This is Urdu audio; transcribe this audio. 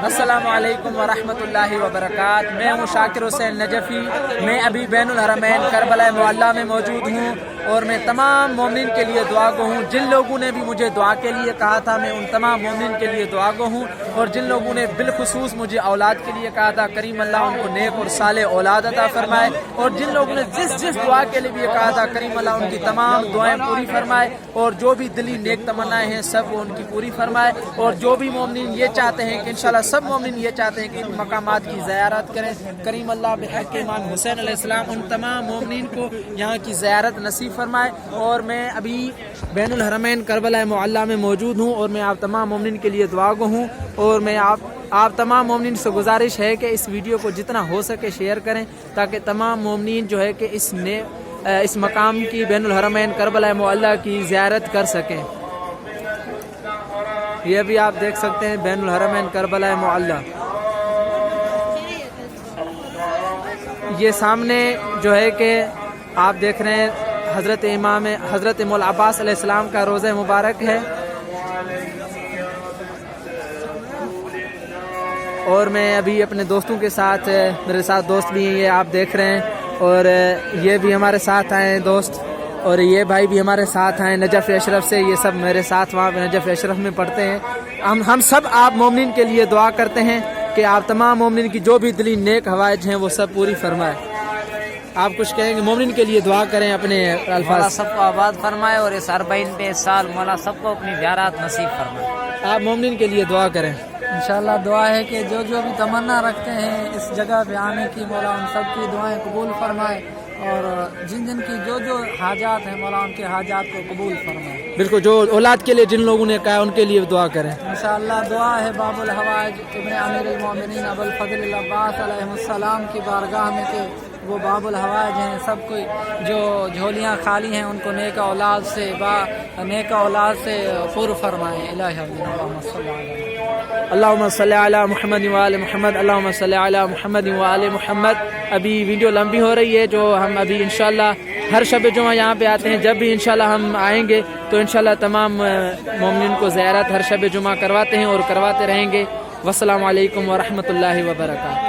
السلام علیکم ورحمۃ اللہ وبرکاتہ۔ میں ہوں شاکر حسین نجفی۔ میں ابھی بین الحرمین کربلا معلیٰ میں موجود ہوں اور میں تمام مومنین کے لیے دعا گو ہوں۔ جن لوگوں نے بھی مجھے دعا کے لیے کہا تھا میں ان تمام مومنین کے لیے دعا گو ہوں، اور جن لوگوں نے بالخصوص مجھے اولاد کے لیے کہا تھا کریم اللہ ان کو نیک اور صالح اولاد عطا فرمائے، اور جن لوگوں نے جس دعا کے لیے بھی کہا تھا کریم اللہ ان کی تمام دعائیں پوری فرمائے، اور جو بھی دلی نیک تمنائیں ہیں سب وہ ان کی پوری فرمائے، اور جو بھی مومنین یہ چاہتے ہیں کہ انشاءاللہ سب مومن یہ چاہتے ہیں کہ ان مقامات کی زیارت کریں، کریم اللہ بحق امام حسین علیہ السلام ان تمام مومنین کو یہاں کی زیارت نصیب فرمائے۔ اور میں ابھی بین الحرمین کربلا معلیٰ میں موجود ہوں، اور میں آپ تمام مومنین کے لیے دعا گو ہوں، اور میں آپ تمام مومنین سے گزارش ہے کہ اس ویڈیو کو جتنا ہو سکے شیئر کریں، تاکہ تمام مومنین جو ہے کہ اس مقام کی بین الحرمین کربلا معلیٰ کی زیارت کر سکیں۔ یہ بھی آپ دیکھ سکتے ہیں بین الحرمین کربلا معلیٰ۔ یہ سامنے جو ہے کہ آپ دیکھ رہے ہیں حضرت مولا عباس علیہ السلام کا روضہ مبارک ہے، اور میں ابھی اپنے دوستوں کے ساتھ، میرے ساتھ دوست بھی ہیں، یہ آپ دیکھ رہے ہیں، اور یہ بھی ہمارے ساتھ آئے ہیں دوست، اور یہ بھائی بھی ہمارے ساتھ آئے نجف اشرف سے، یہ سب میرے ساتھ وہاں پہ نجف اشرف میں پڑھتے ہیں۔ ہم سب آپ مومنین کے لیے دعا کرتے ہیں کہ آپ تمام مومنین کی جو بھی دلی نیک حوائج ہیں وہ سب پوری فرمائے۔ آپ کچھ کہیں گے؟ مومنین کے لیے دعا کریں اپنے الفاظ۔ سب کو آباد فرمائے، اور اس 40 سال مولا سب کو اپنی زیارات نصیب فرمائے۔ آپ مومنین کے لیے دعا کریں۔ انشاءاللہ دعا ہے کہ جو بھی تمنا رکھتے ہیں اس جگہ پہ آنے کی، مولا ان سب کی دعائیں قبول فرمائے، اور جن کی جو حاجات ہیں مولا ان کے حاجات کو قبول فرمائے۔ بالکل، جو اولاد کے لیے جن لوگوں نے کہا ان کے لیے دعا کریں۔ انشاءاللہ دعا ہے باب الحوائج ابن امیر المومنین ابو الفضل العباس علیہ السلام کی بارگاہ میں کہ وہ باب الحوائج ہیں، سب کو جو جھولیاں خالی ہیں ان کو نیک اولاد سے پر فرمائے۔ الہی اللہم صلی علی اللہم صلی علی محمد وآل محمد، اللہم صلی علی محمد وآل محمد۔ ابھی ویڈیو لمبی ہو رہی ہے، جو ہم ابھی انشاءاللہ ہر شب جمعہ یہاں پہ آتے ہیں، جب بھی انشاءاللہ ہم آئیں گے تو انشاءاللہ تمام مومنین کو زیارت ہر شب جمعہ کرواتے ہیں اور کرواتے رہیں گے۔ والسلام علیکم ورحمۃ اللہ وبرکاتہ۔